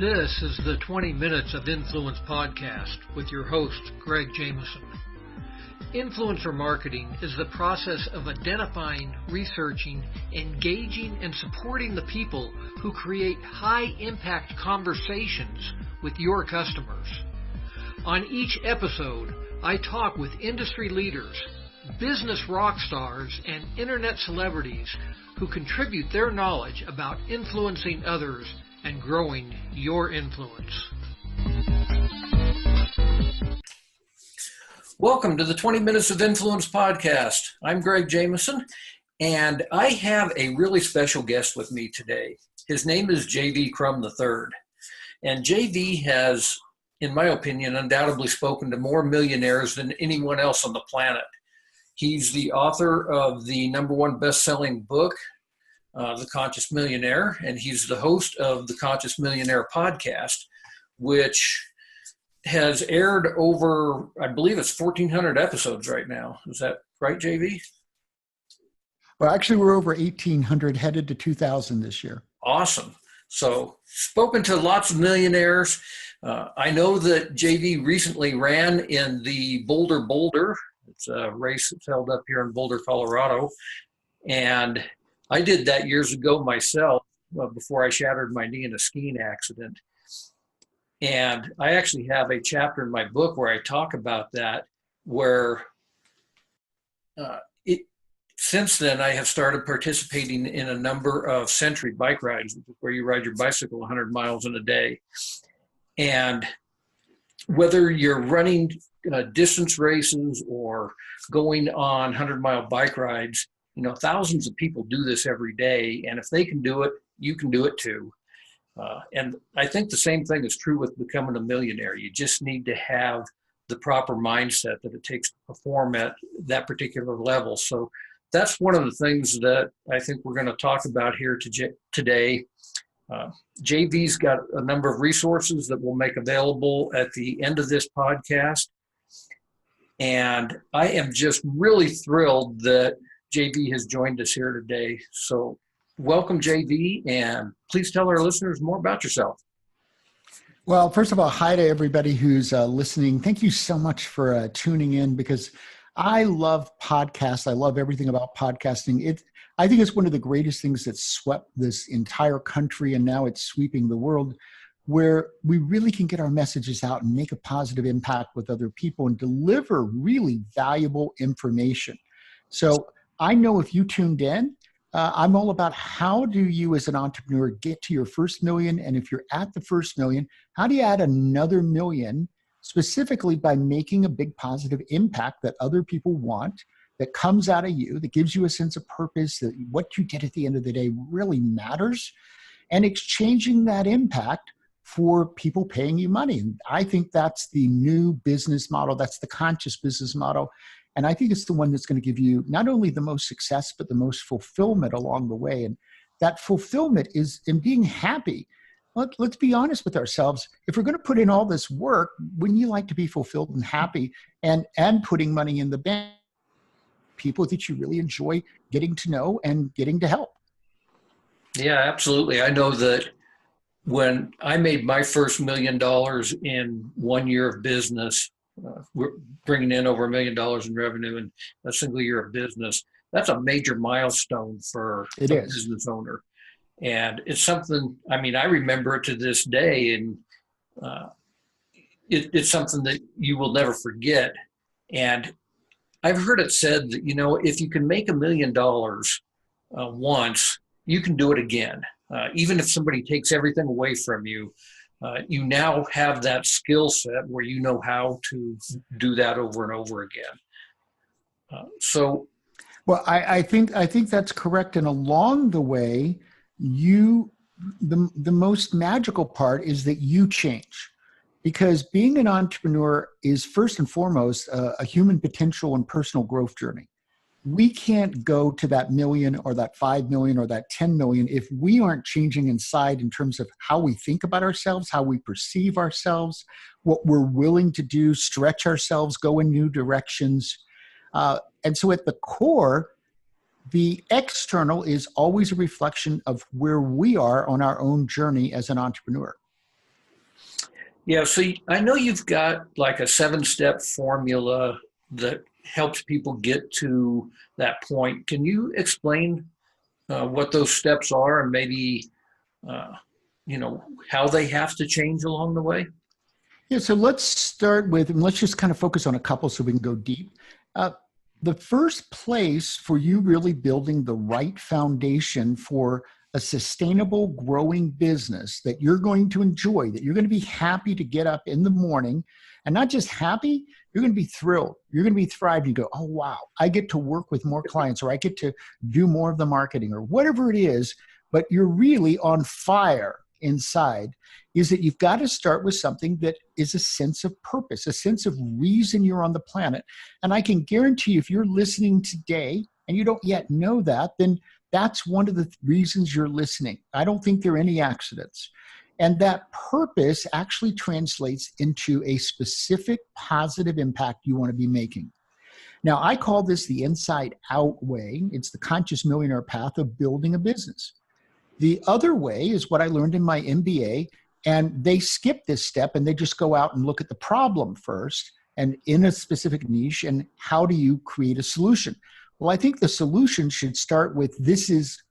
This is the 20 Minutes of Influence podcast with your host, Greg Jameson. Influencer marketing is the process of identifying, researching, engaging, and supporting the people who create high-impact conversations with your customers. On each episode, I talk with industry leaders, business rock stars, and internet celebrities who contribute their knowledge about influencing others and growing your influence. Welcome to the 20 Minutes of Influence podcast. I'm Greg Jameson, and I have a really special guest with me today. His name is Crum III. And JV has, in my opinion, undoubtedly spoken to more millionaires than anyone else on the planet. He's the author of the #1 best-selling book, The Conscious Millionaire, and he's the host of the Conscious Millionaire podcast, which has aired over, I believe it's 1,400 episodes right now. Is that right, JV? Well, actually, we're over 1,800, headed to 2,000 this year. Awesome. So, spoken to lots of millionaires. I know that JV recently ran in the Boulder. It's a race that's held up here in Boulder, Colorado. And I did that years ago myself before I shattered my knee in a skiing accident. And I actually have a chapter in my book where I talk about that, where since then I have started participating in a number of century bike rides, where you ride your bicycle 100 miles in a day. And whether you're running distance races or going on 100-mile bike rides, thousands of people do this every day, and if they can do it, you can do it too. And I think the same thing is true with becoming a millionaire. You just need to have the proper mindset that it takes to perform at that particular level. So that's one of the things that I think we're going to talk about here today. JV's got a number of resources that we'll make available at the end of this podcast. And I am just really thrilled that JV has joined us here today. So welcome, JV, and please tell our listeners more about yourself. Well, first of all, hi to everybody who's listening. Thank you so much for tuning in, because I love podcasts. I love everything about podcasting. I think it's one of the greatest things that swept this entire country, and now it's sweeping the world, where we really can get our messages out and make a positive impact with other people and deliver really valuable information. So I know if you tuned in, I'm all about how do you as an entrepreneur get to your first million, and if you're at the first million, how do you add another million, specifically by making a big positive impact that other people want, that comes out of you, that gives you a sense of purpose, that what you did at the end of the day really matters, and exchanging that impact for people paying you money. And I think that's the new business model. That's the conscious business model. And I think it's the one that's going to give you not only the most success, but the most fulfillment along the way. And that fulfillment is in being happy. Let's be honest with ourselves. If we're going to put in all this work, wouldn't you like to be fulfilled and happy and putting money in the bank? People that you really enjoy getting to know and getting to help. Yeah, absolutely. I know that when I made my first $1 million in 1 year of business, we're bringing in over $1 million in revenue in a single year of business. That's a major milestone for a business owner. And it's something, I remember it to this day, and it's something that you will never forget. And I've heard it said that, if you can make $1 million once, you can do it again. Even if somebody takes everything away from you, you now have that skill set where you know how to do that over and over again. Well, I think that's correct. And along the way, the most magical part is that you change, because being an entrepreneur is first and foremost a human potential and personal growth journey. We can't go to that million or that 5 million or that 10 million if we aren't changing inside in terms of how we think about ourselves, how we perceive ourselves, what we're willing to do, stretch ourselves, go in new directions. And so at the core, the external is always a reflection of where we are on our own journey as an entrepreneur. Yeah, so I know you've got like a 7-step formula that helps people get to that point. Can you explain what those steps are and maybe, uh, how they have to change along the way? Yeah, so let's start with, and let's just kind of focus on a couple so we can go deep. Uh, the first place for you really building the right foundation for a sustainable, growing business that you're going to enjoy, that you're going to be happy to get up in the morning, and not just happy, you're going to be thrilled. You're going to be thrived. You go, oh, wow, I get to work with more clients, or I get to do more of the marketing, or whatever it is, but you're really on fire inside, is that you've got to start with something that is a sense of purpose, a sense of reason you're on the planet. And I can guarantee you, if you're listening today and you don't yet know that, then that's one of the reasons you're listening. I don't think there are any accidents. And that purpose actually translates into a specific positive impact you want to be making. Now, I call this the inside out way. It's the conscious millionaire path of building a business. The other way is what I learned in my MBA, and they skip this step and they just go out and look at the problem first and in a specific niche, and how do you create a solution? Well, I think the solution should start with, this is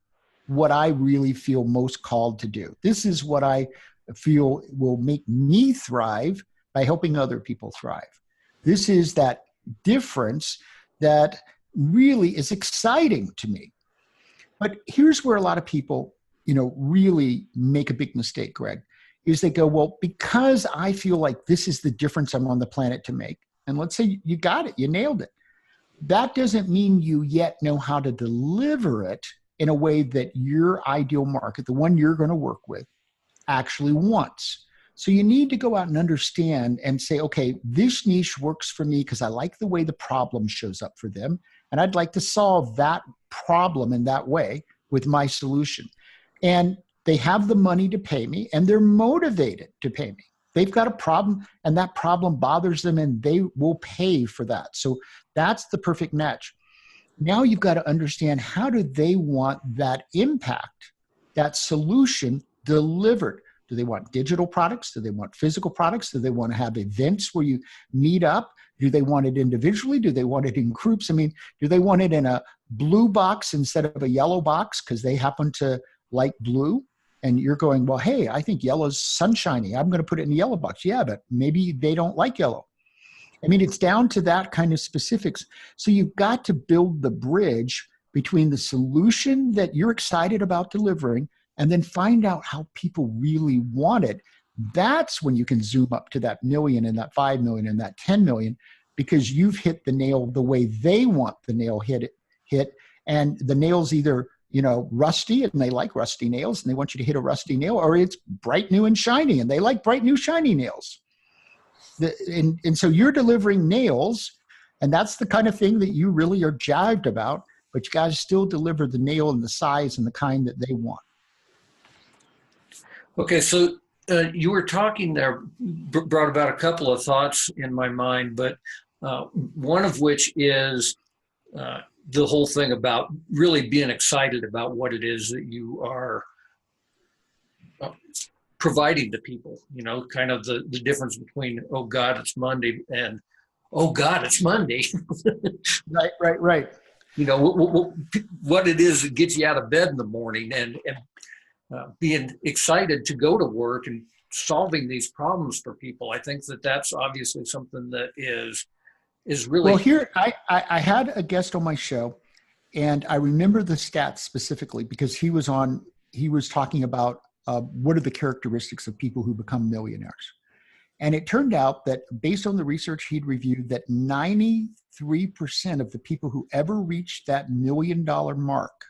what I really feel most called to do. This is what I feel will make me thrive by helping other people thrive. This is that difference that really is exciting to me. But here's where a lot of people, really make a big mistake, Greg, is they go, well, because I feel like this is the difference I'm on the planet to make. And let's say you got it, you nailed it. That doesn't mean you yet know how to deliver it in a way that your ideal market, the one you're going to work with, actually wants. So you need to go out and understand and say, okay, this niche works for me because I like the way the problem shows up for them. And I'd like to solve that problem in that way with my solution. And they have the money to pay me, and they're motivated to pay me. They've got a problem, and that problem bothers them, and they will pay for that. So that's the perfect match. Now you've got to understand, how do they want that impact, that solution delivered? Do they want digital products? Do they want physical products? Do they want to have events where you meet up? Do they want it individually? Do they want it in groups? I mean, do they want it in a blue box instead of a yellow box because they happen to like blue? And you're going, well, hey, I think yellow's sunshiny. I'm going to put it in the yellow box. Yeah, but maybe they don't like yellow. I mean, it's down to that kind of specifics. So you've got to build the bridge between the solution that you're excited about delivering and then find out how people really want it. That's when you can zoom up to that million and that 5 million and that 10 million, because you've hit the nail the way they want the nail hit. And the nail's either rusty, and they like rusty nails and they want you to hit a rusty nail, or it's bright, new, and shiny, and they like bright, new, shiny nails. And so you're delivering nails, and that's the kind of thing that you really are jived about, but you got to still deliver the nail and the size and the kind that they want. Okay, so you were talking there, brought about a couple of thoughts in my mind, but one of which is the whole thing about really being excited about what it is that you are providing to people, kind of the difference between, oh God, it's Monday, and oh God, it's Monday. Right. What it is that gets you out of bed in the morning, and being excited to go to work and solving these problems for people. I think that that's obviously something that is really. Well, here, I had a guest on my show, and I remember the stats specifically because he was talking about what are the characteristics of people who become millionaires. And it turned out that based on the research he'd reviewed, that 93% of the people who ever reached that $1 million mark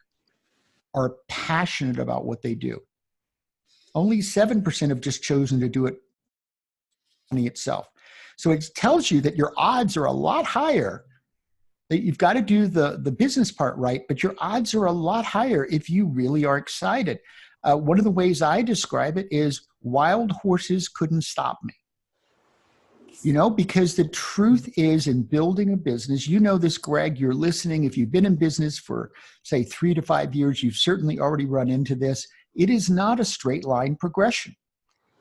are passionate about what they do. Only 7% have just chosen to do it itself. So it tells you that your odds are a lot higher. That you've got to do the business part right, but your odds are a lot higher if you really are excited. One of the ways I describe it is wild horses couldn't stop me. Because the truth is, in building a business, this, Greg, you're listening. If you've been in business for, say, 3 to 5 years, you've certainly already run into this. It is not a straight line progression.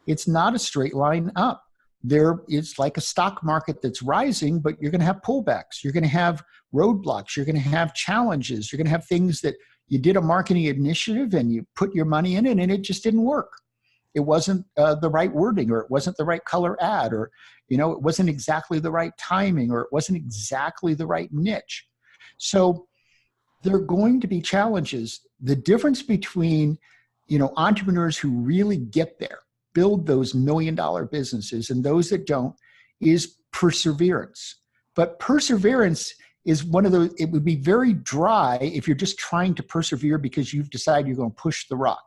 It's not a straight line up. there is like a stock market that's rising, but you're going to have pullbacks. You're going to have roadblocks. You're going to have challenges. You're going to have things that you did a marketing initiative and you put your money in it and it just didn't work. It wasn't the right wording, or it wasn't the right color ad, or, it wasn't exactly the right timing, or it wasn't exactly the right niche. So there are going to be challenges. The difference between, entrepreneurs who really get there, build those $1 million businesses, and those that don't, is perseverance. But perseverance is one of those, it would be very dry if you're just trying to persevere because you've decided you're going to push the rock.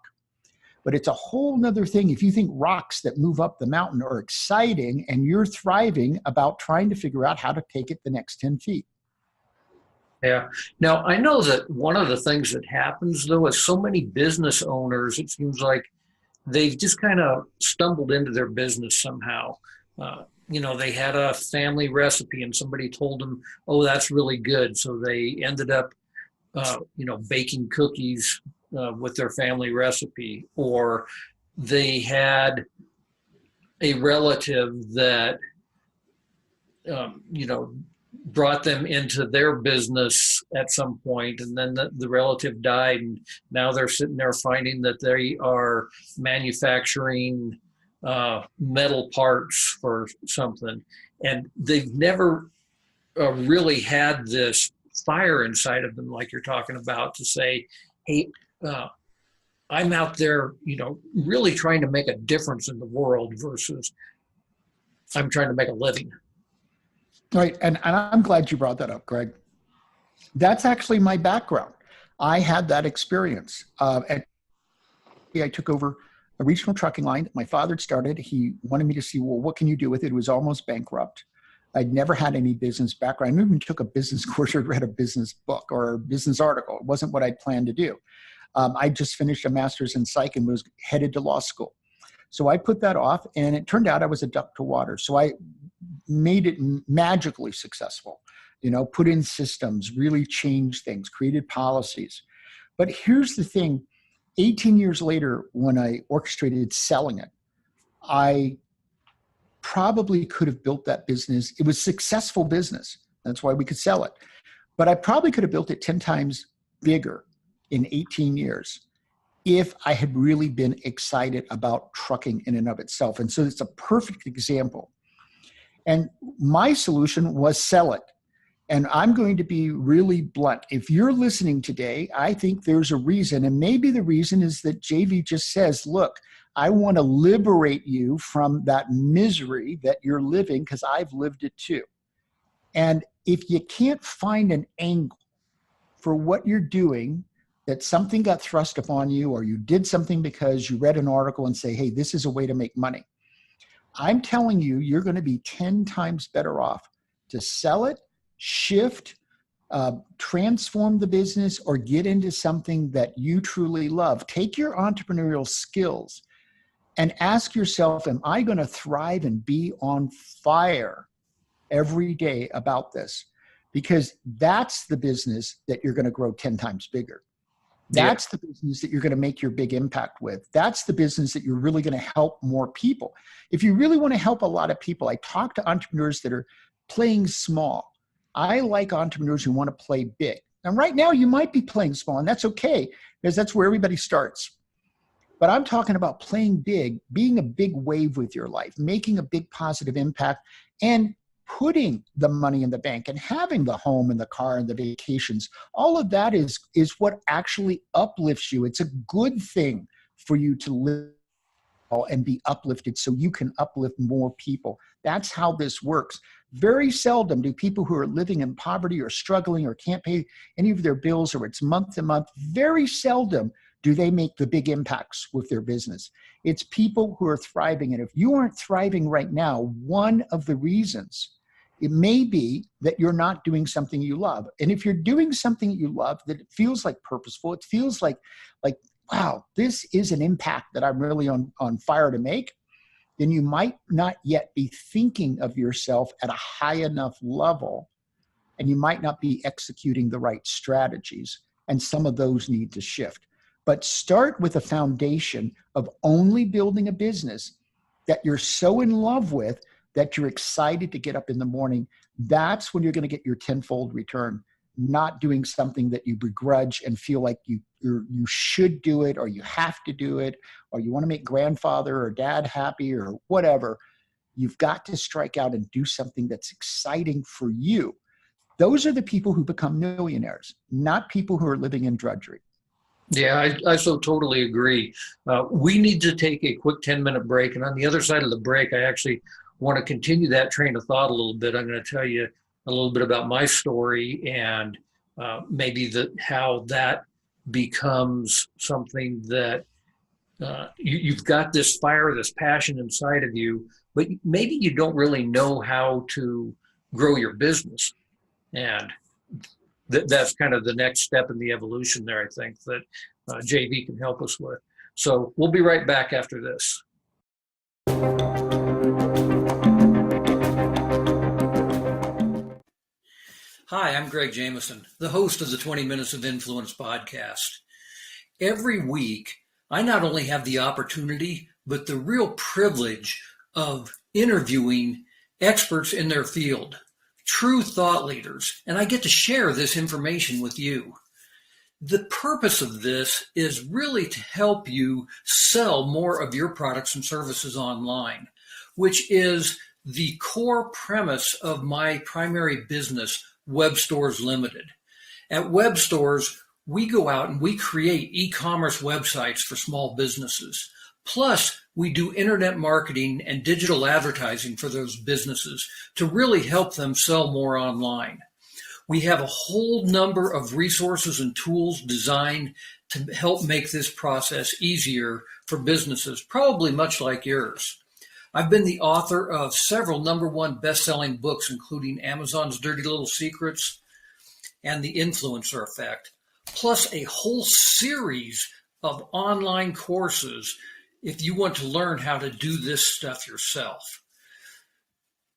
But it's a whole nother thing if you think rocks that move up the mountain are exciting and you're thriving about trying to figure out how to take it the next 10 feet. Yeah. Now, I know that one of the things that happens, though, is so many business owners, it seems like they've just kind of stumbled into their business somehow. They had a family recipe and somebody told them, oh, that's really good. So they ended up, baking cookies with their family recipe, or they had a relative that, brought them into their business at some point, and then the relative died, and now they're sitting there finding that they are manufacturing metal parts for something, and they've never really had this fire inside of them like you're talking about to say, hey, I'm out there, really trying to make a difference in the world versus I'm trying to make a living. Right. And I'm glad you brought that up, Greg. That's actually my background. I had that experience. I took over a regional trucking line that my father had started. He wanted me to see, well, what can you do with it? It was almost bankrupt. I'd never had any business background. I even took a business course or read a business book or a business article. It wasn't what I'd planned to do. I just finished a master's in psych and was headed to law school. So I put that off, and it turned out I was a duck to water. So I made it magically successful, put in systems, really changed things, created policies. But here's the thing, 18 years later, when I orchestrated selling it, I probably could have built that business. It was a successful business. That's why we could sell it. But I probably could have built it 10 times bigger in 18 years if I had really been excited about trucking in and of itself. And so it's a perfect example. And my solution was sell it. And I'm going to be really blunt. If you're listening today, I think there's a reason. And maybe the reason is that JV just says, look, I want to liberate you from that misery that you're living because I've lived it too. And if you can't find an angle for what you're doing, that something got thrust upon you, or you did something because you read an article and say, hey, this is a way to make money. I'm telling you, you're going to be 10 times better off to sell it, shift, transform the business, or get into something that you truly love. Take your entrepreneurial skills and ask yourself, am I going to thrive and be on fire every day about this? Because that's the business that you're going to grow 10 times bigger. That's the business that you're going to make your big impact with. That's the business that you're really going to help more people. If you really want to help a lot of people, I talk to entrepreneurs that are playing small. I like entrepreneurs who want to play big. And right now you might be playing small, and that's okay, because that's where everybody starts. But I'm talking about playing big, being a big wave with your life, making a big positive impact, and putting the money in the bank and having the home and the car and the vacations. All of that is what actually uplifts you. It's a good thing for you to live and be uplifted so you can uplift more people. That's how this works. Very seldom do people who are living in poverty or struggling or can't pay any of their bills, or it's month to month, very seldom do they make the big impacts with their business. It's people who are thriving. And if you aren't thriving right now, one of the reasons, it may be that you're not doing something you love. And if you're doing something you love, that it feels like purposeful, it feels like, wow, this is an impact that I'm really on fire to make, then you might not yet be thinking of yourself at a high enough level, and you might not be executing the right strategies. And some of those need to shift. But start with a foundation of only building a business that you're so in love with that you're excited to get up in the morning, that's when you're going to get your tenfold return. Not doing something that you begrudge and feel like you should do it, or you have to do it, or you want to make grandfather or dad happy or whatever. You've got to strike out and do something that's exciting for you. Those are the people who become millionaires, not people who are living in drudgery. Yeah, I so totally agree. We need to take a quick 10-minute break. And on the other side of the break, I actually want to continue that train of thought a little bit. I'm going to tell you a little bit about my story and maybe how that becomes something that you've got this fire, this passion inside of you, but maybe you don't really know how to grow your business. And that's kind of the next step in the evolution there, I think, that JV can help us with. So we'll be right back after this. Hi, I'm Greg Jameson, the host of the 20 Minutes of Influence podcast. Every week, I not only have the opportunity, but the real privilege of interviewing experts in their field, true thought leaders, and I get to share this information with you. The purpose of this is really to help you sell more of your products and services online, which is the core premise of my primary business, Web Stores Limited. At Web Stores, we go out and we create e-commerce websites for small businesses. Plus, we do internet marketing and digital advertising for those businesses to really help them sell more online. We have a whole number of resources and tools designed to help make this process easier for businesses, probably much like yours. I've been the author of several #1 best-selling books, including Amazon's Dirty Little Secrets and The Influencer Effect, plus a whole series of online courses if you want to learn how to do this stuff yourself.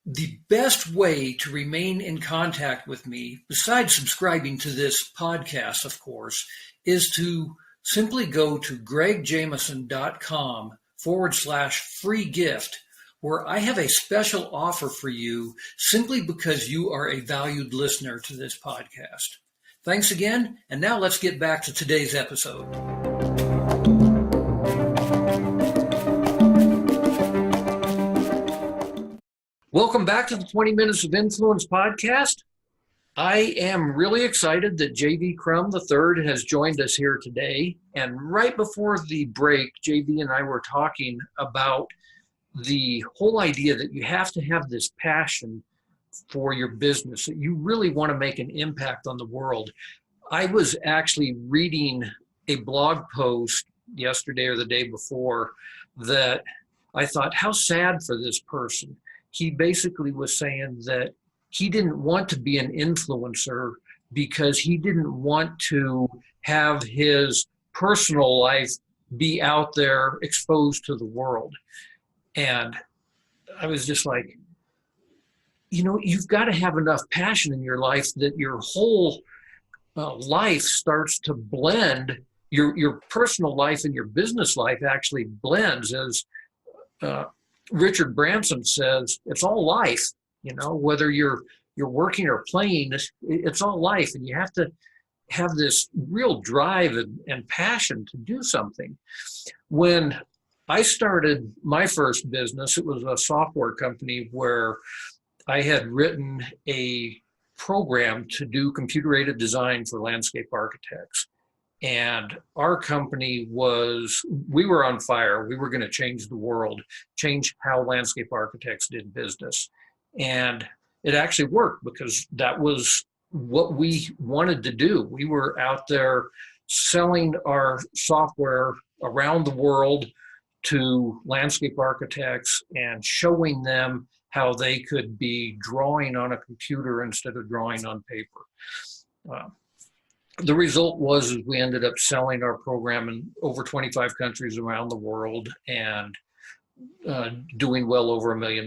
The best way to remain in contact with me, besides subscribing to this podcast, of course, is to simply go to gregjameson.com/free gift, where I have a special offer for you simply because you are a valued listener to this podcast. Thanks again, and now let's get back to today's episode. Welcome back to the 20 Minutes of Influence podcast. I am really excited that JV Crum III has joined us here today. And right before the break, JV and I were talking about the whole idea that you have to have this passion for your business, that you really want to make an impact on the world. I was actually reading a blog post yesterday or the day before that I thought, how sad for this person. He basically was saying that he didn't want to be an influencer because he didn't want to have his personal life be out there exposed to the world. And I was just like, you've got to have enough passion in your life that your whole life starts to blend. Your personal life and your business life actually blends. As Richard Branson says, it's all life. Whether you're working or playing, it's all life, and you have to have this real drive and passion to do something. When I started my first business, it was a software company where I had written a program to do computer-aided design for landscape architects. And our company we were on fire. We were going to change the world, change how landscape architects did business. And it actually worked because that was what we wanted to do. We were out there selling our software around the world to landscape architects and showing them how they could be drawing on a computer instead of drawing on paper. The result was we ended up selling our program in over 25 countries around the world and doing well over $1 million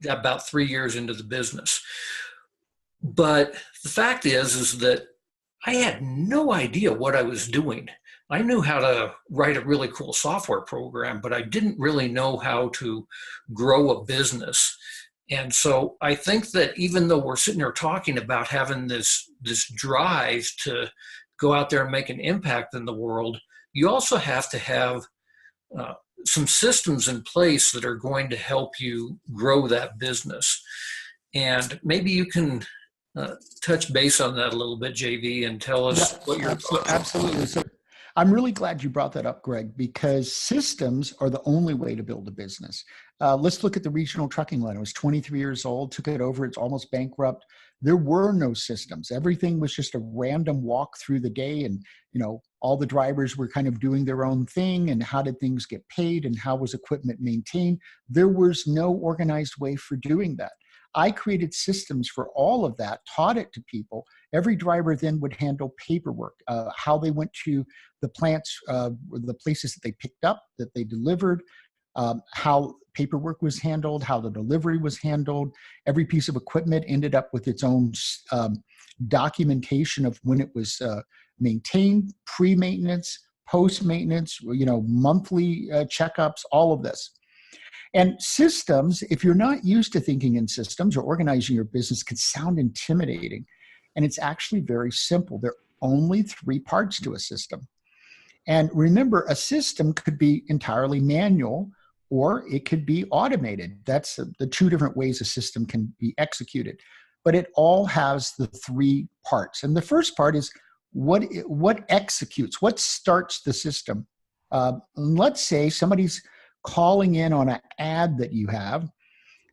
about 3 years into the business. But the fact is that I had no idea what I was doing. I knew how to write a really cool software program, but I didn't really know how to grow a business. And so I think that even though we're sitting here talking about having this drive to go out there and make an impact in the world, you also have to have uh, some systems in place that are going to help you grow that business. And maybe you can uh, touch base on that a little bit, JV, and tell Yeah, us what your thoughts are. absolutely. So I'm really glad you brought that up, Greg, because systems are the only way to build a business. Let's look at the regional trucking line. I was 23 years old, took it over. It's almost bankrupt. There were no systems. Everything was just a random walk through the day. And, all the drivers were kind of doing their own thing. And how did things get paid? And how was equipment maintained? There was no organized way for doing that. I created systems for all of that, taught it to people. Every driver then would handle paperwork, how they went to the plants, the places that they picked up, that they delivered, how paperwork was handled, how the delivery was handled. Every piece of equipment ended up with its own documentation of when it was maintained, pre-maintenance, post-maintenance, monthly checkups, all of this. And systems, if you're not used to thinking in systems or organizing your business, can sound intimidating. And it's actually very simple. There are only three parts to a system. And remember, a system could be entirely manual or it could be automated. That's the two different ways a system can be executed. But it all has the three parts. And the first part is what executes, what starts the system. Let's say somebody's calling in on an ad that you have.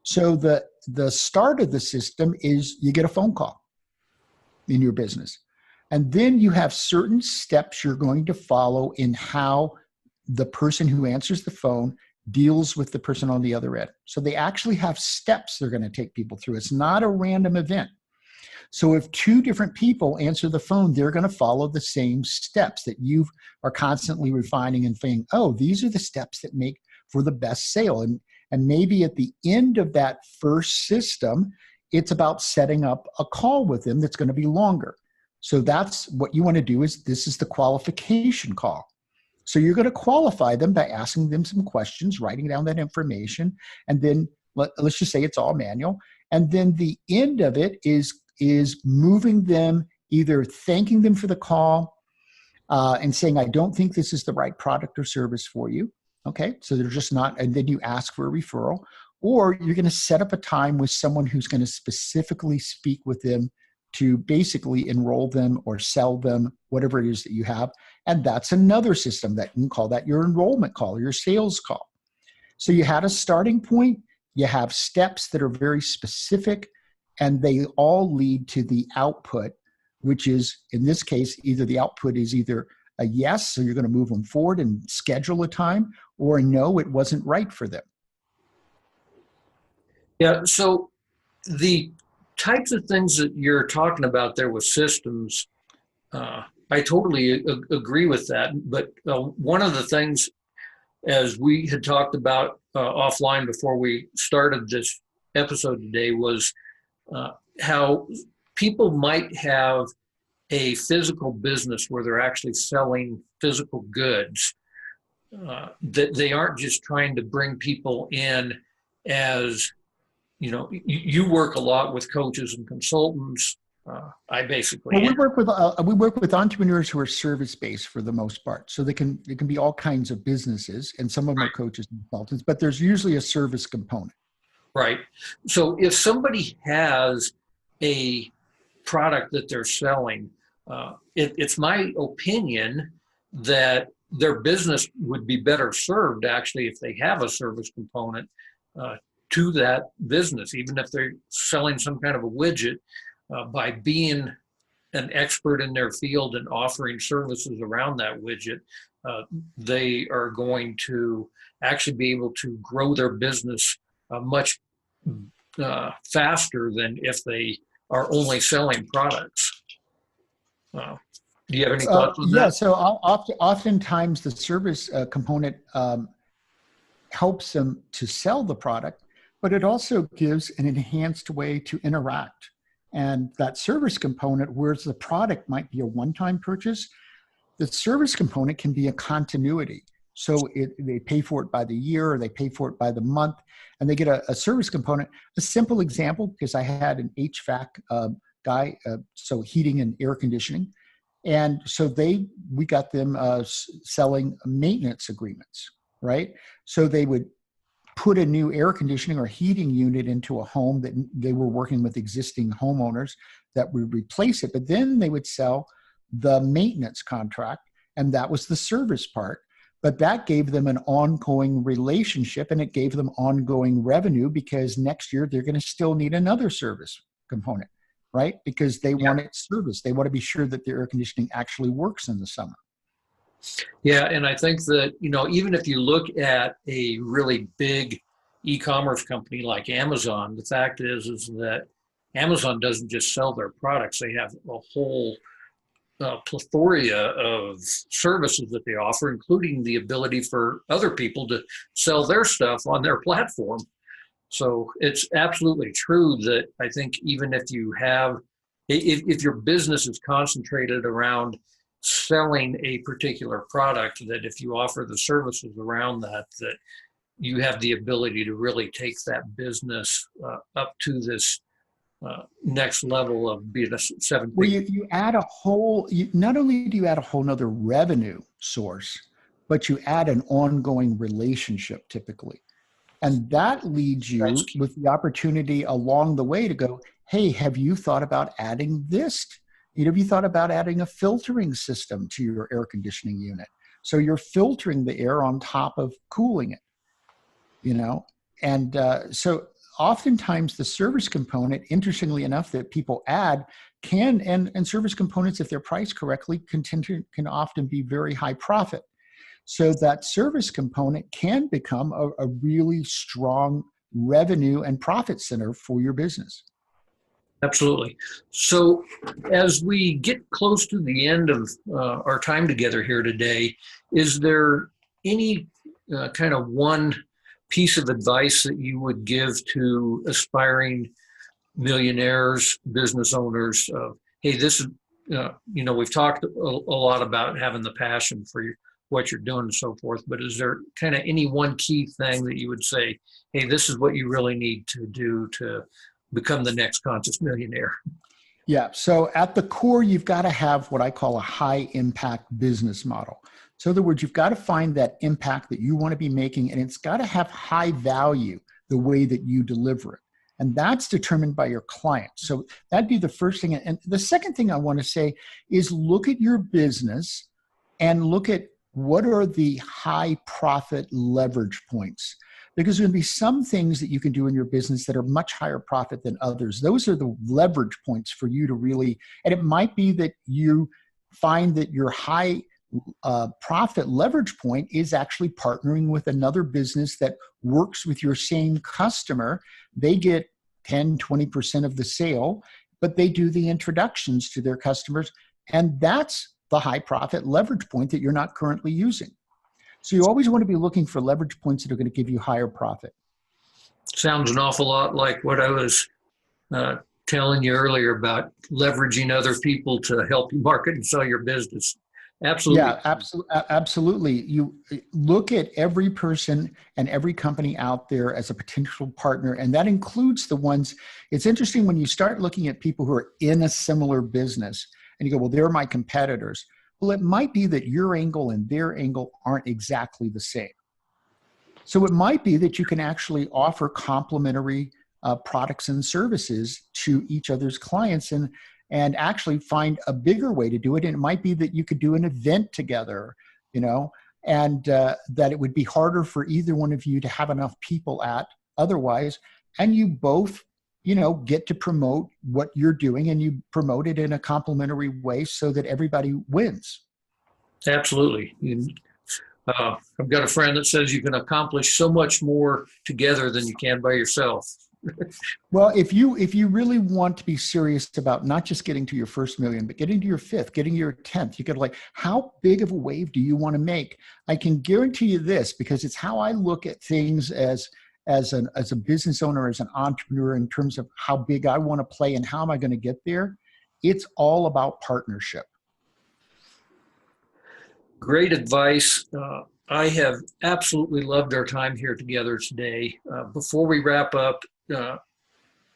So the start of the system is you get a phone call in your business. And then you have certain steps you're going to follow in how the person who answers the phone deals with the person on the other end. So they actually have steps they're going to take people through. It's not a random event. So if two different people answer the phone, they're going to follow the same steps that you are constantly refining and saying, oh, these are the steps that make for the best sale. And maybe at the end of that first system, it's about setting up a call with them that's going to be longer. So that's what you want to do this is the qualification call. So you're going to qualify them by asking them some questions, writing down that information, and then let's just say it's all manual. And then the end of it is moving them, either thanking them for the call and saying, I don't think this is the right product or service for you. Okay, so they're just not, and then you ask for a referral, or you're going to set up a time with someone who's going to specifically speak with them to basically enroll them or sell them, whatever it is that you have. And that's another system that you can call that your enrollment call or your sales call. So you had a starting point, you have steps that are very specific, and they all lead to the output, which is, in this case, either the output is either a yes, so you're going to move them forward and schedule a time, or a no, it wasn't right for them. Yeah, so the types of things that you're talking about there with systems, I totally agree with that. But one of the things, as we had talked about offline before we started this episode today, was how people might have a physical business where they're actually selling physical goods, that they aren't just trying to bring people in as, you work a lot with coaches and consultants. I basically Well, we work with entrepreneurs who are service based for the most part. So it can be all kinds of businesses, and some of them are coaches and consultants, but there's usually a service component. Right. So if somebody has a product that they're selling, it's my opinion that their business would be better served actually if they have a service component to that business, even if they're selling some kind of a widget, by being an expert in their field and offering services around that widget, they are going to actually be able to grow their business much faster than if they are only selling products. Do you have any thoughts on that? Yeah, so oftentimes the service component helps them to sell the product, but it also gives an enhanced way to interact. And that service component, whereas the product might be a one-time purchase, the service component can be a continuity. So they pay for it by the year, or they pay for it by the month, and they get a service component. A simple example, because I had an HVAC guy, so heating and air conditioning, and so we got them selling maintenance agreements, right? So they would put a new air conditioning or heating unit into a home that they were working with existing homeowners that would replace it, but then they would sell the maintenance contract, and that was the service part. But that gave them an ongoing relationship, and it gave them ongoing revenue, because next year they're going to still need another service component, right? Because they want it serviced. They want to be sure that their air conditioning actually works in the summer. Yeah, and I think that, even if you look at a really big e-commerce company like Amazon, the fact is that Amazon doesn't just sell their products. They have a whole plethora of services that they offer, including the ability for other people to sell their stuff on their platform. So it's absolutely true that I think even if you have, if your business is concentrated around selling a particular product, that if you offer the services around that you have the ability to really take that business up to this next level of being a seven. Well, you add a whole, not only do you add a whole nother revenue source, but you add an ongoing relationship typically. And that leads you with the opportunity along the way to go, hey, have you thought about adding this? Have you thought about adding a filtering system to your air conditioning unit? So you're filtering the air on top of cooling it, And so oftentimes the service component, interestingly enough, that people add can, and service components, if they're priced correctly, can often be very high profit. So that service component can become a really strong revenue and profit center for your business. Absolutely. So as we get close to the end of our time together here today, is there any kind of one piece of advice that you would give to aspiring millionaires, business owners? Hey, this is, we've talked a lot about having the passion for what you're doing and so forth, but is there kind of any one key thing that you would say, hey, this is what you really need to do to become the next conscious millionaire? Yeah. So at the core, you've got to have what I call a high impact business model. So in other words, you've got to find that impact that you want to be making, and it's got to have high value the way that you deliver it. And that's determined by your client. So that'd be the first thing. And the second thing I want to say is look at your business and look at what are the high profit leverage points. Because there's going to be some things that you can do in your business that are much higher profit than others. Those are the leverage points for you to really, and it might be that you find that your high profit leverage point is actually partnering with another business that works with your same customer. They get 10, 20% of the sale, but they do the introductions to their customers. And that's the high profit leverage point that you're not currently using. So you always want to be looking for leverage points that are going to give you higher profit. Sounds an awful lot like what I was telling you earlier about leveraging other people to help you market and sell your business. Absolutely. Yeah, absolutely. You look at every person and every company out there as a potential partner, and that includes the ones. It's interesting when you start looking at people who are in a similar business and you go, well, they're my competitors. Well, it might be that your angle and their angle aren't exactly the same. So it might be that you can actually offer complementary products and services to each other's clients and actually find a bigger way to do it. And it might be that you could do an event together, and that it would be harder for either one of you to have enough people at otherwise. And you both, get to promote what you're doing, and you promote it in a complementary way so that everybody wins. Absolutely. I've got a friend that says you can accomplish so much more together than you can by yourself. Well, if you really want to be serious about not just getting to your first million, but getting to your fifth, getting to your 10th, you got to how big of a wave do you want to make? I can guarantee you this, because it's how I look at things as as a business owner, as an entrepreneur, in terms of how big I want to play and how am I going to get there, it's all about partnership. Great advice. I have absolutely loved our time here together today. Before we wrap up,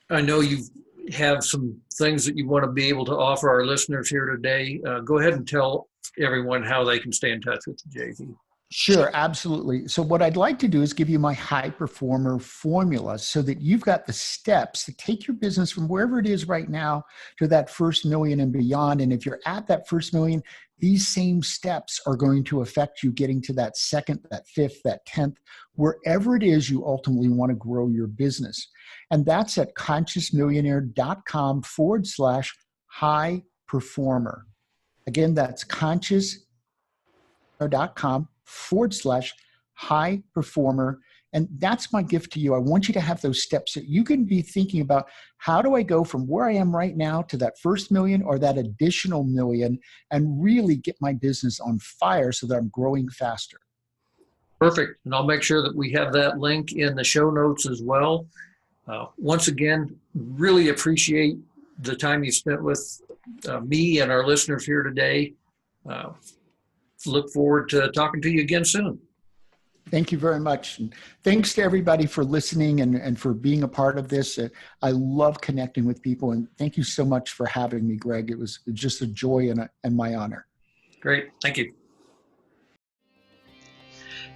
I know you have some things that you want to be able to offer our listeners here today. Go ahead and tell everyone how they can stay in touch with you, JV. Sure, absolutely. So what I'd like to do is give you my high performer formula so that you've got the steps to take your business from wherever it is right now to that first million and beyond. And if you're at that first million, these same steps are going to affect you getting to that second, that fifth, that 10th, wherever it is you ultimately want to grow your business. And that's at consciousmillionaire.com/high performer. Again, that's consciousmillionaire.com/high performer. And that's my gift to you. I want you to have those steps that you can be thinking about. How do I go from where I am right now to that first million or that additional million and really get my business on fire so that I'm growing faster? Perfect. And I'll make sure that we have that link in the show notes as well. Once again, really appreciate the time you spent with me and our listeners here today. Look forward to talking to you again soon. Thank you very much. And thanks to everybody for listening and for being a part of this. I love connecting with people. And thank you so much for having me, Greg. It was just a joy and my honor. Great. Thank you.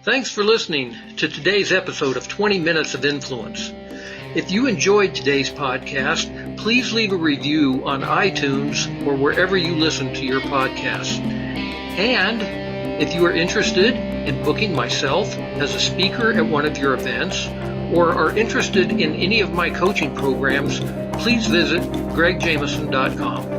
Thanks for listening to today's episode of 20 Minutes of Influence. If you enjoyed today's podcast, please leave a review on iTunes or wherever you listen to your podcasts. And if you are interested in booking myself as a speaker at one of your events or are interested in any of my coaching programs, please visit gregjameson.com.